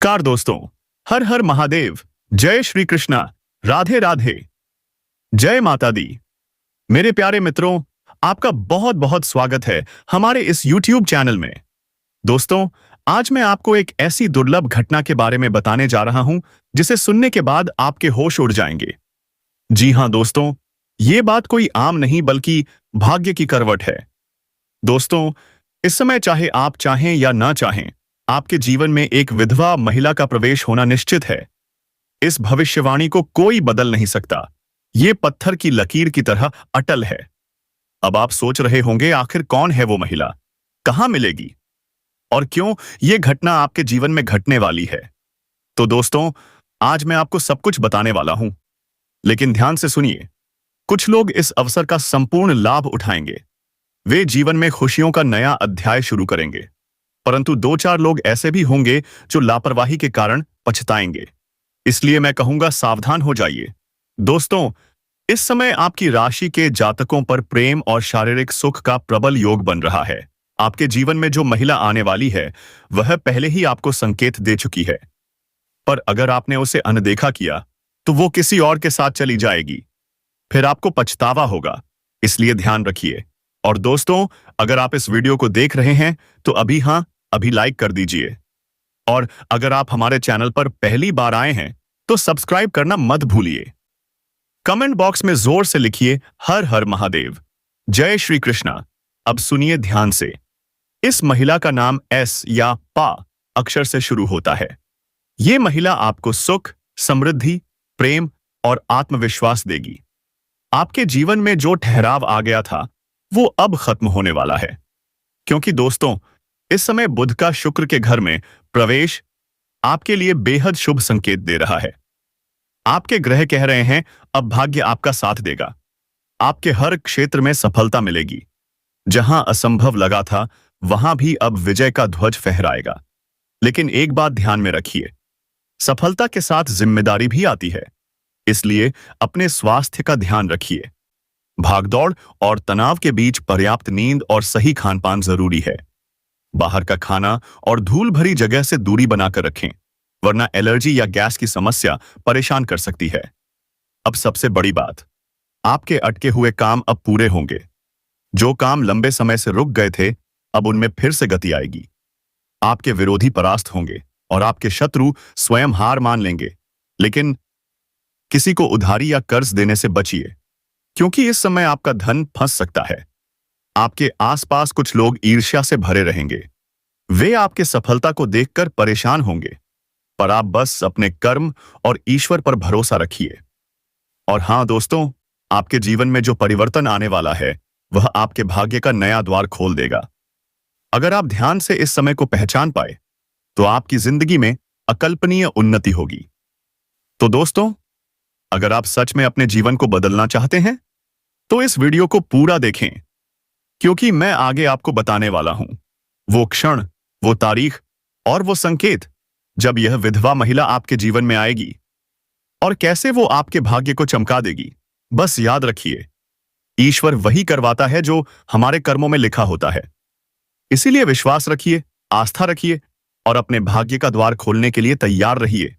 नमस्कार दोस्तों। हर हर महादेव। जय श्री कृष्णा। राधे राधे। जय माता दी। मेरे प्यारे मित्रों, आपका बहुत बहुत स्वागत है हमारे इस YouTube चैनल में। दोस्तों, आज मैं आपको एक ऐसी दुर्लभ घटना के बारे में बताने जा रहा हूं जिसे सुनने के बाद आपके होश उड़ जाएंगे। जी हां दोस्तों, ये बात कोई आम नहीं बल्कि भाग्य की करवट है। दोस्तों, इस समय चाहे आप चाहें या ना चाहें, आपके जीवन में एक विधवा महिला का प्रवेश होना निश्चित है। इस भविष्यवाणी को कोई बदल नहीं सकता। ये पत्थर की लकीर की तरह अटल है। अब आप सोच रहे होंगे, आखिर कौन है वो महिला, कहां मिलेगी और क्यों ये घटना आपके जीवन में घटने वाली है। तो दोस्तों, आज मैं आपको सब कुछ बताने वाला हूं, लेकिन ध्यान से सुनिए। कुछ लोग इस अवसर का संपूर्ण लाभ उठाएंगे। वे जीवन में खुशियों का नया अध्याय शुरू करेंगे, परंतु दो चार लोग ऐसे भी होंगे जो लापरवाही के कारण पछताएंगे। इसलिए मैं कहूंगा, सावधान हो जाइए। दोस्तों, इस समय आपकी राशि के जातकों पर प्रेम और शारीरिक सुख का प्रबल योग बन रहा है। आपके जीवन में जो महिला आने वाली है, वह पहले ही आपको संकेत दे चुकी है, पर अगर आपने उसे अनदेखा किया तो वो किसी और के साथ चली जाएगी। फिर आपको पछतावा होगा। इसलिए ध्यान रखिए। और दोस्तों, अगर आप इस वीडियो को देख रहे हैं तो अभी लाइक कर दीजिए। और अगर आप हमारे चैनल पर पहली बार आए हैं तो सब्सक्राइब करना मत भूलिए। कमेंट बॉक्स में जोर से लिखिए, हर हर महादेव, जय श्री कृष्णा। अब सुनिए ध्यान से। इस महिला का नाम एस या पा अक्षर से शुरू होता है। ये महिला आपको सुख, समृद्धि, प्रेम और आत्मविश्वास देगी। आपके जीवन में जो ठहराव आ गया था, वो अब खत्म होने वाला है, क्योंकि दोस्तों, इस समय बुध का शुक्र के घर में प्रवेश आपके लिए बेहद शुभ संकेत दे रहा है। आपके ग्रह कह रहे हैं, अब भाग्य आपका साथ देगा। आपके हर क्षेत्र में सफलता मिलेगी। जहां असंभव लगा था, वहां भी अब विजय का ध्वज फहराएगा। लेकिन एक बात ध्यान में रखिए, सफलता के साथ जिम्मेदारी भी आती है। इसलिए अपने स्वास्थ्य का ध्यान रखिए। भागदौड़ और तनाव के बीच पर्याप्त नींद और सही खानपान जरूरी है। बाहर का खाना और धूल भरी जगह से दूरी बनाकर रखें, वरना एलर्जी या गैस की समस्या परेशान कर सकती है। अब सबसे बड़ी बात, आपके अटके हुए काम अब पूरे होंगे। जो काम लंबे समय से रुक गए थे, अब उनमें फिर से गति आएगी। आपके विरोधी परास्त होंगे और आपके शत्रु स्वयं हार मान लेंगे। लेकिन किसी को उधारी या कर्ज देने से बचिए, क्योंकि इस समय आपका धन फंस सकता है। आपके आसपास कुछ लोग ईर्ष्या से भरे रहेंगे। वे आपके सफलता को देखकर परेशान होंगे, पर आप बस अपने कर्म और ईश्वर पर भरोसा रखिए। और हां दोस्तों, आपके जीवन में जो परिवर्तन आने वाला है, वह आपके भाग्य का नया द्वार खोल देगा। अगर आप ध्यान से इस समय को पहचान पाए, तो आपकी जिंदगी में अकल्पनीय उन्नति होगी। तो दोस्तों, अगर आप सच में अपने जीवन को बदलना चाहते हैं, तो इस वीडियो को पूरा देखें, क्योंकि मैं आगे आपको बताने वाला हूं वो क्षण, वो तारीख और वो संकेत जब यह विधवा महिला आपके जीवन में आएगी और कैसे वो आपके भाग्य को चमका देगी। बस याद रखिए, ईश्वर वही करवाता है जो हमारे कर्मों में लिखा होता है। इसीलिए विश्वास रखिए, आस्था रखिए और अपने भाग्य का द्वार खोलने के लिए तैयार रहिए।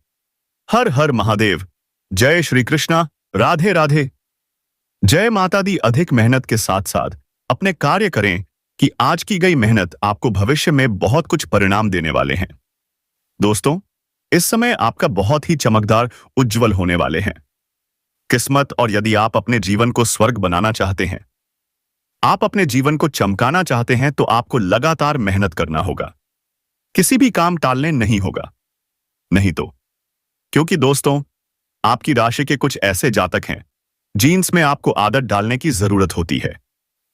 हर हर महादेव। जय श्री कृष्णा। राधे राधे। जय माता दी। अधिक मेहनत के साथ साथ अपने कार्य करें कि आज की गई मेहनत आपको भविष्य में बहुत कुछ परिणाम देने वाले हैं। दोस्तों, इस समय आपका बहुत ही चमकदार उज्जवल होने वाले हैं। किस्मत, और यदि आप अपने जीवन को स्वर्ग बनाना चाहते हैं, आप अपने जीवन को चमकाना चाहते हैं, तो आपको लगातार मेहनत करना होगा। किसी भी काम टालने नहीं होगा। नहीं तो, क्योंकि दोस्तों, आपकी राशि के कुछ ऐसे जातक हैं, जीन्स में आपको आदत डालने की जरूरत होती है,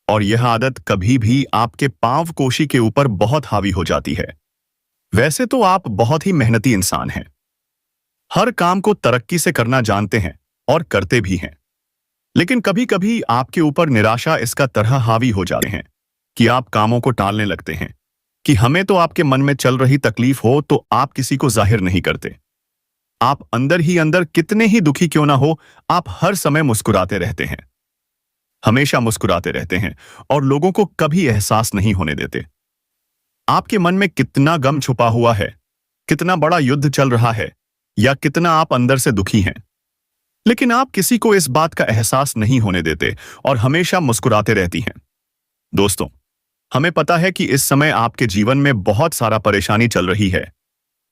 और यह आदत कभी भी आपके पांव कोशी के ऊपर बहुत हावी हो जाती है। वैसे तो आप बहुत ही मेहनती इंसान हैं, हर काम को तरक्की से करना जानते हैं और करते भी हैं, लेकिन कभी कभी आपके ऊपर निराशा इसका तरह हावी हो जाते हैं कि आप कामों को टालने लगते हैं। कि हमें तो आपके मन में चल रही तकलीफ हो तो आप किसी को जाहिर नहीं करते। आप अंदर ही अंदर कितने ही दुखी क्यों ना हो, आप हर समय मुस्कुराते रहते हैं, हमेशा मुस्कुराते रहते हैं और लोगों को कभी एहसास नहीं होने देते। आपके मन में कितना गम छुपा हुआ है, कितना बड़ा युद्ध चल रहा है या कितना आप अंदर से दुखी हैं। लेकिन आप किसी को इस बात का एहसास नहीं होने देते और हमेशा मुस्कुराते रहती हैं। दोस्तों, हमें पता है कि इस समय आपके जीवन में बहुत सारा परेशानी चल रही है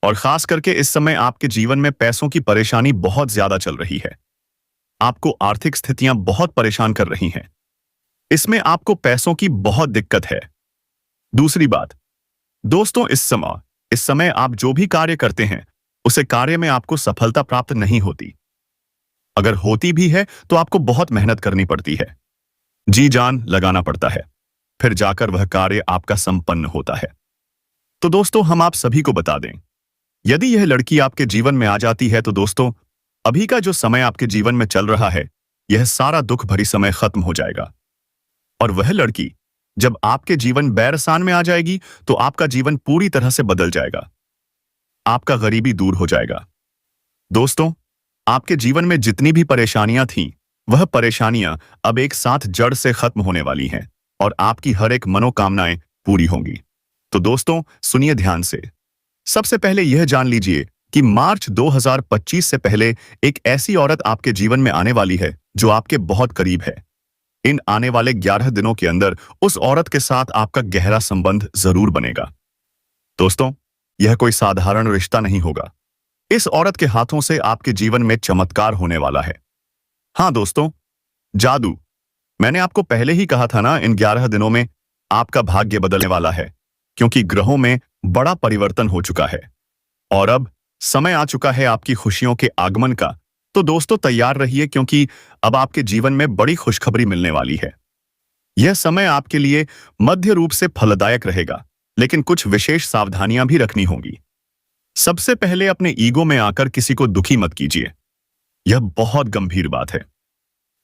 और खास करके इस समय आपके जीवन में पैसों की परेशानी बहुत ज्यादा चल रही है। आपको आर्थिक स्थितियां बहुत परेशान कर रही हैं। इसमें आपको पैसों की बहुत दिक्कत है। दूसरी बात, दोस्तों, इस समय आप जो भी कार्य करते हैं उसे कार्य में आपको सफलता प्राप्त नहीं होती। अगर होती भी है तो आपको बहुत मेहनत करनी पड़ती है, जी जान लगाना पड़ता है, फिर जाकर वह कार्य आपका संपन्न होता है। तो दोस्तों, हम आप सभी को बता दें, यदि यह लड़की आपके जीवन में आ जाती है तो दोस्तों, अभी का जो समय आपके जीवन में चल रहा है, यह सारा दुख भरी समय खत्म हो जाएगा। और वह लड़की जब आपके जीवन बैरसान में आ जाएगी तो आपका जीवन पूरी तरह से बदल जाएगा। आपका गरीबी दूर हो जाएगा। दोस्तों, आपके जीवन में जितनी भी परेशानियां थीं, वह परेशानियां अब एक साथ जड़ से खत्म होने वाली हैं और आपकी हर एक मनोकामनाएं पूरी होंगी। तो दोस्तों, सुनिए ध्यान से। सबसे पहले यह जान लीजिए कि मार्च 2025 से पहले एक ऐसी औरत आपके जीवन में आने वाली है जो आपके बहुत करीब है। इन आने वाले 11 दिनों के अंदर उस औरत के साथ आपका गहरा संबंध जरूर बनेगा। दोस्तों, यह कोई साधारण रिश्ता नहीं होगा। इस औरत के हाथों से आपके जीवन में चमत्कार होने वाला है। हाँ दोस्तों, जादू। मैंने आपको पहले ही कहा था ना, इन 11 दिनों में आपका भाग्य बदलने वाला है, क्योंकि ग्रहों में बड़ा परिवर्तन हो चुका है और अब समय आ चुका है आपकी खुशियों के आगमन का। तो दोस्तों, तैयार रहिए, क्योंकि अब आपके जीवन में बड़ी खुशखबरी मिलने वाली है। यह समय आपके लिए मध्य रूप से फलदायक रहेगा, लेकिन कुछ विशेष सावधानियां भी रखनी होंगी। सबसे पहले अपने ईगो में आकर किसी को दुखी मत कीजिए। यह बहुत गंभीर बात है।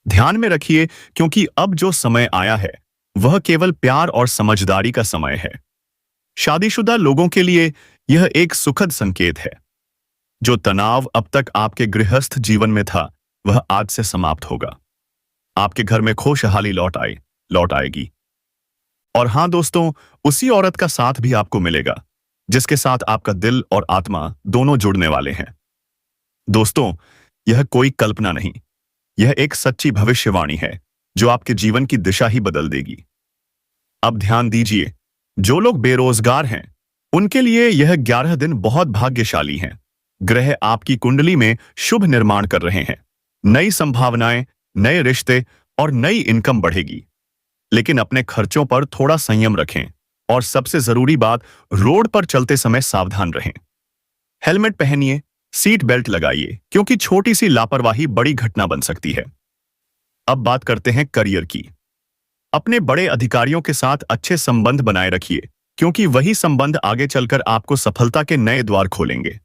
ध्यान में रखिए, क्योंकि अब जो समय आया है वह केवल प्यार और समझदारी का समय है। शादीशुदा लोगों के लिए यह एक सुखद संकेत है। जो तनाव अब तक आपके गृहस्थ जीवन में था, वह आज से समाप्त होगा। आपके घर में खुशहाली लौट आएगी। और हां दोस्तों, उसी औरत का साथ भी आपको मिलेगा जिसके साथ आपका दिल और आत्मा दोनों जुड़ने वाले हैं। दोस्तों, यह कोई कल्पना नहीं, यह एक सच्ची भविष्यवाणी है जो आपके जीवन की दिशा ही बदल देगी। अब ध्यान दीजिए, जो लोग बेरोजगार हैं उनके लिए यह 11 दिन बहुत भाग्यशाली हैं। ग्रह आपकी कुंडली में शुभ निर्माण कर रहे हैं। नई संभावनाएं, नए रिश्ते और नई इनकम बढ़ेगी। लेकिन अपने खर्चों पर थोड़ा संयम रखें और सबसे जरूरी बात, रोड पर चलते समय सावधान रहें। हेलमेट पहनिए, सीट बेल्ट लगाइए, क्योंकि छोटी सी लापरवाही बड़ी घटना बन सकती है। अब बात करते हैं करियर की। अपने बड़े अधिकारियों के साथ अच्छे संबंध बनाए रखिए, क्योंकि वही संबंध आगे चलकर आपको सफलता के नए द्वार खोलेंगे।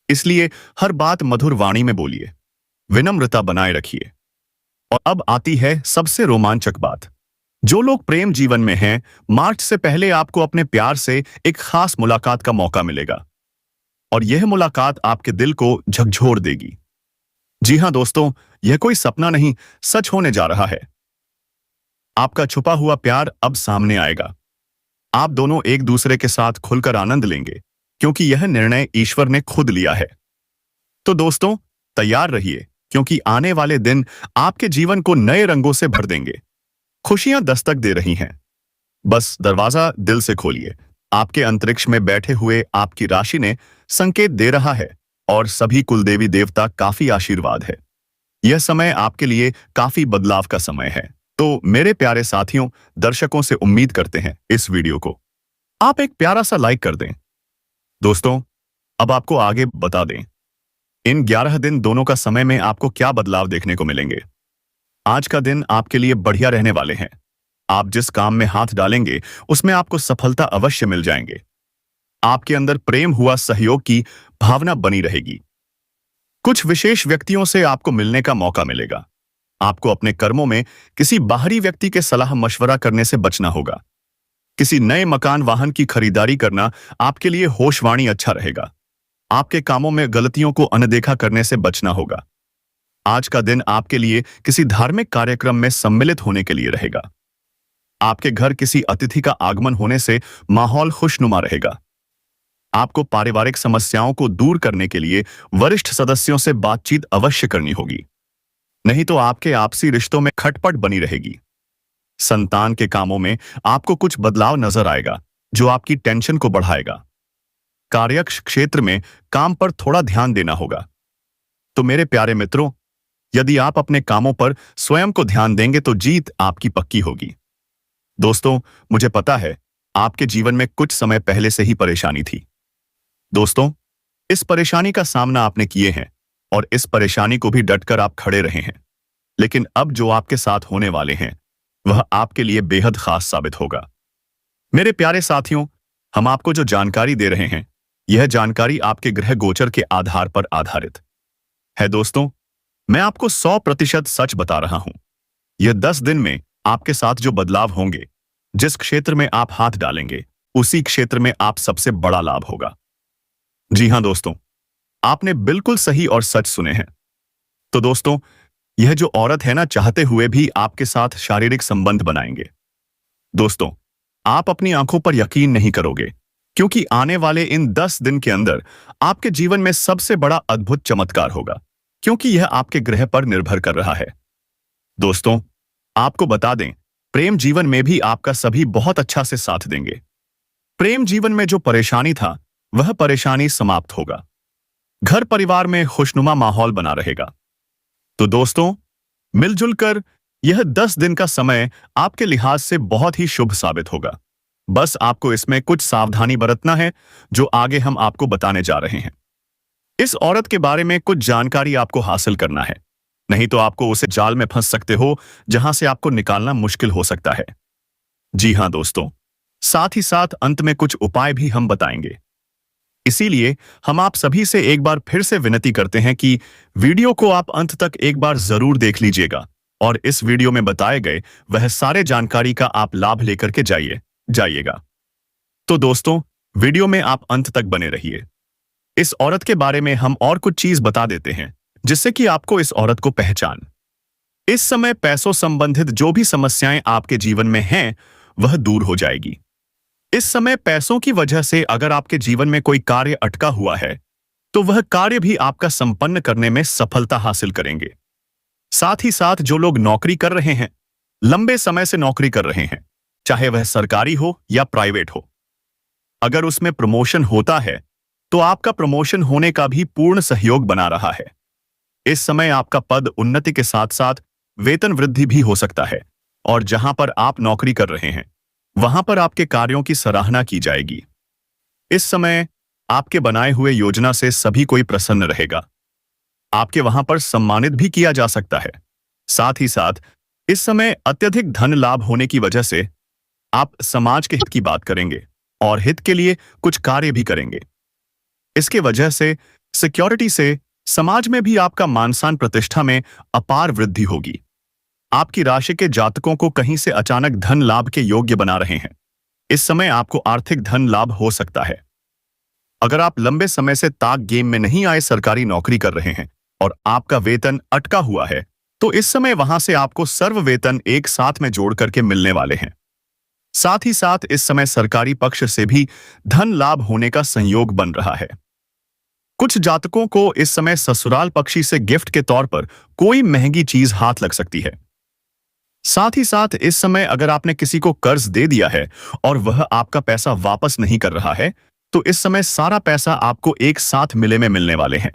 इसलिए हर बात मधुर वाणी में बोलिए, विनम्रता बनाए रखिए। और अब आती है सबसे रोमांचक बात। जो लोग प्रेम जीवन में हैं, मार्च से पहले आपको अपने प्यार से एक खास मुलाकात का मौका मिलेगा और यह मुलाकात आपके दिल को झकझोर देगी। जी हां दोस्तों, यह कोई सपना नहीं, सच होने जा रहा है। आपका छुपा हुआ प्यार अब सामने आएगा। आप दोनों एक दूसरे के साथ खुलकर आनंद लेंगे, क्योंकि यह निर्णय ईश्वर ने खुद लिया है। तो दोस्तों, तैयार रहिए, क्योंकि आने वाले दिन आपके जीवन को नए रंगों से भर देंगे। खुशियां दस्तक दे रही हैं। बस दरवाजा दिल से खोलिए। आपके अंतरिक्ष में बैठे हुए आपकी राशि ने संकेत दे रहा है और सभी कुलदेवी देवता काफी आशीर्वाद है। यह समय आपके लिए काफी बदलाव का समय है। तो मेरे प्यारे साथियों, दर्शकों से उम्मीद करते हैं इस वीडियो को आप एक प्यारा सा लाइक कर दें। दोस्तों, अब आपको आगे बता दें, इन 11 दिन दोनों का समय में आपको क्या बदलाव देखने को मिलेंगे। आज का दिन आपके लिए बढ़िया रहने वाले हैं। आप जिस काम में हाथ डालेंगे उसमें आपको सफलता अवश्य मिल जाएंगे। आपके अंदर प्रेम हुआ सहयोग की भावना बनी रहेगी। कुछ विशेष व्यक्तियों से आपको मिलने का मौका मिलेगा। आपको अपने कर्मों में किसी बाहरी व्यक्ति के सलाह मशवरा करने से बचना होगा। किसी नए मकान वाहन की खरीदारी करना आपके लिए होशवाणी अच्छा रहेगा। आपके कामों में गलतियों को अनदेखा करने से बचना होगा। आज का दिन आपके लिए किसी धार्मिक कार्यक्रम में सम्मिलित होने के लिए रहेगा। आपके घर किसी अतिथि का आगमन होने से माहौल खुशनुमा रहेगा। आपको पारिवारिक समस्याओं को दूर करने के लिए वरिष्ठ सदस्यों से बातचीत अवश्य करनी होगी, नहीं तो आपके आपसी रिश्तों में खटपट बनी रहेगी। संतान के कामों में आपको कुछ बदलाव नजर आएगा जो आपकी टेंशन को बढ़ाएगा। कार्यक्षेत्र में काम पर थोड़ा ध्यान देना होगा। तो मेरे प्यारे मित्रों, यदि आप अपने कामों पर स्वयं को ध्यान देंगे तो जीत आपकी पक्की होगी। दोस्तों, मुझे पता है आपके जीवन में कुछ समय पहले से ही परेशानी थी। दोस्तों, इस परेशानी का सामना आपने किए हैं और इस परेशानी को भी डटकर आप खड़े रहे हैं। लेकिन अब जो आपके साथ होने वाले हैं वह आपके लिए बेहद खास साबित होगा। मेरे प्यारे साथियों, हम आपको जो जानकारी दे रहे हैं यह जानकारी आपके ग्रह गोचर के आधार पर आधारित है। दोस्तों, मैं आपको 100% सच बता रहा हूं। यह 10 दिन में आपके साथ जो बदलाव होंगे, जिस क्षेत्र में आप हाथ डालेंगे उसी क्षेत्र में आप सबसे बड़ा लाभ होगा। जी हां दोस्तों, आपने बिल्कुल सही और सच सुने हैं। तो दोस्तों, यह जो औरत है ना, चाहते हुए भी आपके साथ शारीरिक संबंध बनाएंगे। दोस्तों, आप अपनी आंखों पर यकीन नहीं करोगे, क्योंकि आने वाले इन 10 दिन के अंदर आपके जीवन में सबसे बड़ा अद्भुत चमत्कार होगा, क्योंकि यह आपके ग्रह पर निर्भर कर रहा है। दोस्तों, आपको बता दें, प्रेम जीवन में भी आपका सभी बहुत अच्छा से साथ देंगे। प्रेम जीवन में जो परेशानी था वह परेशानी समाप्त होगा। घर परिवार में खुशनुमा माहौल बना रहेगा। तो दोस्तों, मिलजुल कर यह 10 दिन का समय आपके लिहाज से बहुत ही शुभ साबित होगा। बस आपको इसमें कुछ सावधानी बरतना है जो आगे हम आपको बताने जा रहे हैं। इस औरत के बारे में कुछ जानकारी आपको हासिल करना है, नहीं तो आपको उसे जाल में फंस सकते हो जहां से आपको निकालना मुश्किल हो सकता है। जी हां दोस्तों, साथ ही साथ अंत में कुछ उपाय भी हम बताएंगे। इसीलिए हम आप सभी से एक बार फिर से विनती करते हैं कि वीडियो को आप अंत तक एक बार जरूर देख लीजिएगा और इस वीडियो में बताए गए वह सारे जानकारी का आप लाभ लेकर के जाइएगा। तो दोस्तों, वीडियो में आप अंत तक बने रहिए। इस औरत के बारे में हम और कुछ चीज बता देते हैं जिससे कि आपको इस औरत को पहचान। इस समय पैसों संबंधित जो भी समस्याएं आपके जीवन में हैं वह दूर हो जाएगी। इस समय पैसों की वजह से अगर आपके जीवन में कोई कार्य अटका हुआ है तो वह कार्य भी आपका संपन्न करने में सफलता हासिल करेंगे। साथ ही साथ जो लोग नौकरी कर रहे हैं, लंबे समय से नौकरी कर रहे हैं, चाहे वह सरकारी हो या प्राइवेट हो, अगर उसमें प्रमोशन होता है तो आपका प्रमोशन होने का भी पूर्ण सहयोग बना रहा है। इस समय आपका पद उन्नति के साथ साथ वेतन वृद्धि भी हो सकता है और जहां पर आप नौकरी कर रहे हैं वहां पर आपके कार्यों की सराहना की जाएगी। इस समय आपके बनाए हुए योजना से सभी कोई प्रसन्न रहेगा। आपके वहां पर सम्मानित भी किया जा सकता है। साथ ही साथ इस समय अत्यधिक धन लाभ होने की वजह से आप समाज के हित की बात करेंगे और हित के लिए कुछ कार्य भी करेंगे। इसके वजह से सिक्योरिटी से समाज में भी आपका मान सम्मान प्रतिष्ठा में अपार वृद्धि होगी। आपकी राशि के जातकों को कहीं से अचानक धन लाभ के योग्य बना रहे हैं। इस समय आपको आर्थिक धन लाभ हो सकता है। अगर आप लंबे समय से ताक गेम में नहीं आए सरकारी नौकरी कर रहे हैं और आपका वेतन अटका हुआ है तो इस समय वहां से आपको सर्व वेतन एक साथ में जोड़ करके मिलने वाले हैं। साथ ही साथ इस समय सरकारी पक्ष से भी धन लाभ होने का संयोग बन रहा है। कुछ जातकों को इस समय ससुराल पक्षी से गिफ्ट के तौर पर कोई महंगी चीज हाथ लग सकती है। साथ ही साथ इस समय अगर आपने किसी को कर्ज दे दिया है और वह आपका पैसा वापस नहीं कर रहा है तो इस समय सारा पैसा आपको एक साथ मिले में मिलने वाले हैं।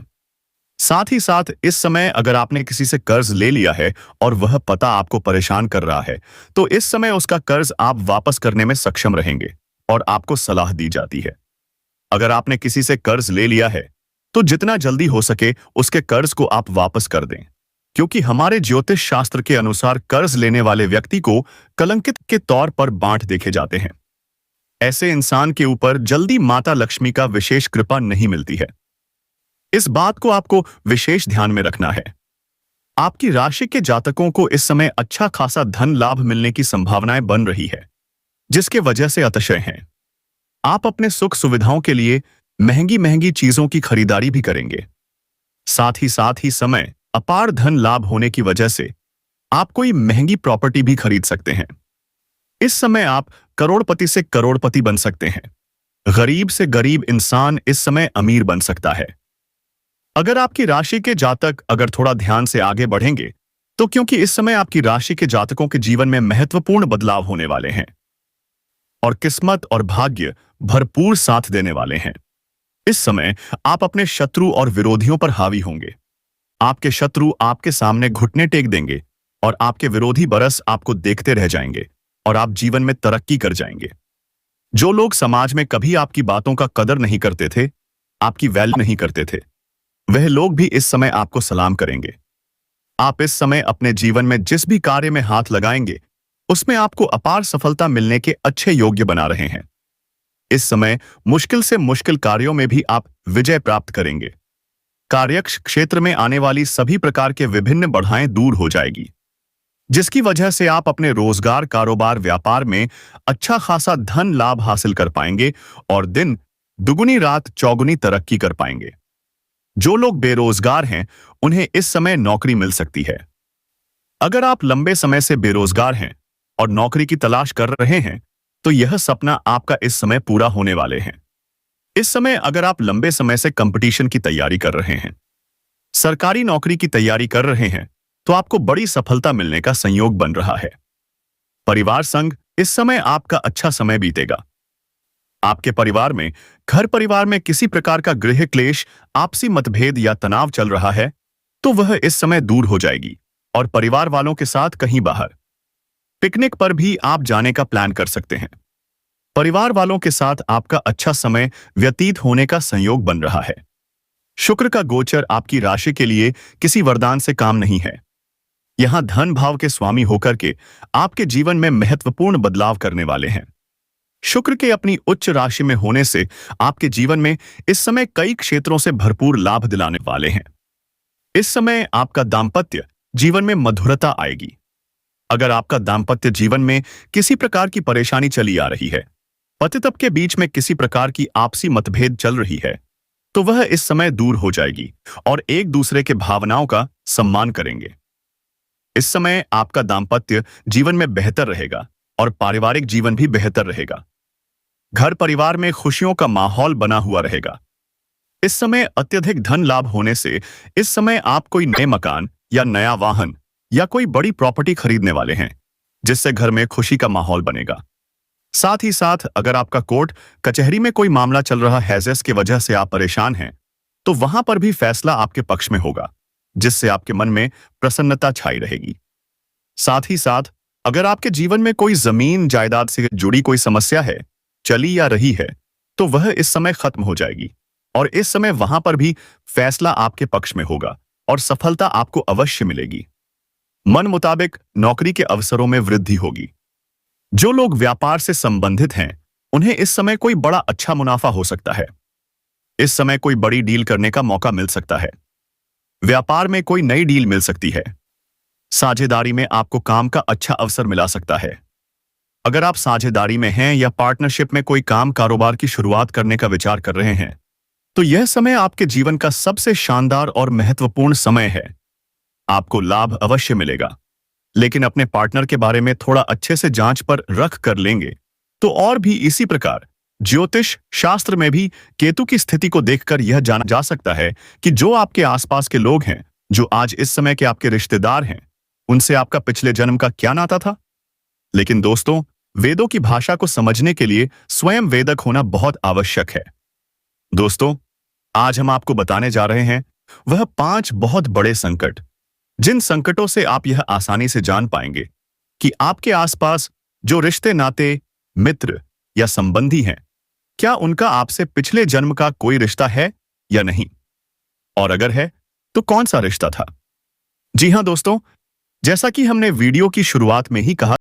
साथ ही साथ इस समय अगर आपने किसी से कर्ज ले लिया है और वह पता आपको परेशान कर रहा है तो इस समय उसका कर्ज आप वापस करने में सक्षम रहेंगे और आपको सलाह दी जाती है। अगर आपने किसी से कर्ज ले लिया है तो जितना जल्दी हो सके उसके कर्ज को आप वापस कर दें, क्योंकि हमारे ज्योतिष शास्त्र के अनुसार कर्ज लेने वाले व्यक्ति को कलंकित के तौर पर बांट देखे जाते हैं। ऐसे इंसान के ऊपर जल्दी माता लक्ष्मी का विशेष कृपा नहीं मिलती है। इस बात को आपको विशेष ध्यान में रखना है। आपकी राशि के जातकों को इस समय अच्छा खासा धन लाभ मिलने की संभावनाएं बन रही है, जिसके वजह से अतिशय हैं। आप अपने सुख सुविधाओं के लिए महंगी महंगी चीजों की खरीदारी भी करेंगे। साथ ही समय अपार धन लाभ होने की वजह से आप कोई महंगी प्रॉपर्टी भी खरीद सकते हैं। इस समय आप करोड़पति से करोड़पति बन सकते हैं। गरीब से गरीब इंसान इस समय अमीर बन सकता है। अगर आपकी राशि के जातक अगर थोड़ा ध्यान से आगे बढ़ेंगे तो क्योंकि इस समय आपकी राशि के जातकों के जीवन में महत्वपूर्ण बदलाव होने वाले हैं और किस्मत और भाग्य भरपूर साथ देने वाले हैं। इस समय आप अपने शत्रु और विरोधियों पर हावी होंगे। आपके शत्रु आपके सामने घुटने टेक देंगे और आपके विरोधी बरस आपको देखते रह जाएंगे और आप जीवन में तरक्की कर जाएंगे। जो लोग समाज में कभी आपकी बातों का कदर नहीं करते थे, आपकी वैल्यू नहीं करते थे, वह लोग भी इस समय आपको सलाम करेंगे। आप इस समय अपने जीवन में जिस भी कार्य में हाथ लगाएंगे उसमें आपको अपार सफलता मिलने के अच्छे योग्य बना रहे हैं। इस समय मुश्किल से मुश्किल कार्यों में भी आप विजय प्राप्त करेंगे। कार्यक्ष क्षेत्र में आने वाली सभी प्रकार के विभिन्न बाधाएं दूर हो जाएगी, जिसकी वजह से आप अपने रोजगार, कारोबार, व्यापार में अच्छा खासा धन लाभ हासिल कर पाएंगे और दिन दुगुनी रात चौगुनी तरक्की कर पाएंगे। जो लोग बेरोजगार हैं उन्हें इस समय नौकरी मिल सकती है। अगर आप लंबे समय से बेरोजगार हैं और नौकरी की तलाश कर रहे हैं तो यह सपना आपका इस समय पूरा होने वाले हैं। इस समय अगर आप लंबे समय से कंपटीशन की तैयारी कर रहे हैं, सरकारी नौकरी की तैयारी कर रहे हैं, तो आपको बड़ी सफलता मिलने का संयोग बन रहा है। परिवार संग इस समय आपका अच्छा समय बीतेगा। आपके परिवार में, घर परिवार में किसी प्रकार का गृह क्लेश, आपसी मतभेद या तनाव चल रहा है तो वह इस समय दूर हो जाएगी और परिवार वालों के साथ कहीं बाहर पिकनिक पर भी आप जाने का प्लान कर सकते हैं। परिवार वालों के साथ आपका अच्छा समय व्यतीत होने का संयोग बन रहा है। शुक्र का गोचर आपकी राशि के लिए किसी वरदान से काम नहीं है। यहां धन भाव के स्वामी होकर के आपके जीवन में महत्वपूर्ण बदलाव करने वाले हैं। शुक्र के अपनी उच्च राशि में होने से आपके जीवन में इस समय कई क्षेत्रों से भरपूर लाभ दिलाने वाले हैं। इस समय आपका दाम्पत्य जीवन में मधुरता आएगी। अगर आपका दाम्पत्य जीवन में किसी प्रकार की परेशानी चली आ रही है, पति-पत्नी के बीच में किसी प्रकार की आपसी मतभेद चल रही है, तो वह इस समय दूर हो जाएगी और एक दूसरे के भावनाओं का सम्मान करेंगे। इस समय आपका दाम्पत्य जीवन में बेहतर रहेगा और पारिवारिक जीवन भी बेहतर रहेगा। घर परिवार में खुशियों का माहौल बना हुआ रहेगा। इस समय अत्यधिक धन लाभ होने से इस समय आप कोई नए मकान या नया वाहन या कोई बड़ी प्रॉपर्टी खरीदने वाले हैं, जिससे घर में खुशी का माहौल बनेगा। साथ ही साथ अगर आपका कोर्ट कचहरी में कोई मामला चल रहा है जिसकी वजह से आप परेशान हैं, तो वहां पर भी फैसला आपके पक्ष में होगा, जिससे आपके मन में प्रसन्नता छाई रहेगी। साथ ही साथ अगर आपके जीवन में कोई जमीन जायदाद से जुड़ी कोई समस्या है, चली या रही है, तो वह इस समय खत्म हो जाएगी और इस समय वहां पर भी फैसला आपके पक्ष में होगा और सफलता आपको अवश्य मिलेगी। मन मुताबिक नौकरी के अवसरों में वृद्धि होगी। जो लोग व्यापार से संबंधित हैं उन्हें इस समय कोई बड़ा अच्छा मुनाफा हो सकता है। इस समय कोई बड़ी डील करने का मौका मिल सकता है। व्यापार में कोई नई डील मिल सकती है। साझेदारी में आपको काम का अच्छा अवसर मिला सकता है। अगर आप साझेदारी में हैं या पार्टनरशिप में कोई काम कारोबार की शुरुआत करने का विचार कर रहे हैं, तो यह समय आपके जीवन का सबसे शानदार और महत्वपूर्ण समय है। आपको लाभ अवश्य मिलेगा, लेकिन अपने पार्टनर के बारे में थोड़ा अच्छे से जांच पर रख कर लेंगे तो और भी इसी प्रकार ज्योतिष शास्त्र में भी केतु की स्थिति को देखकर यह जाना जा सकता है कि जो आपके आसपास के लोग हैं, जो आज इस समय के आपके रिश्तेदार हैं, उनसे आपका पिछले जन्म का क्या नाता था। लेकिन दोस्तों, वेदों की भाषा को समझने के लिए स्वयं वेदक होना बहुत आवश्यक है। दोस्तों, आज हम आपको बताने जा रहे हैं वह 5 बहुत बड़े संकट, जिन संकटों से आप यह आसानी से जान पाएंगे कि आपके आसपास जो रिश्ते नाते, मित्र या संबंधी हैं, क्या उनका आपसे पिछले जन्म का कोई रिश्ता है या नहीं, और अगर है तो कौन सा रिश्ता था। जी हां दोस्तों, जैसा कि हमने वीडियो की शुरुआत में ही कहा,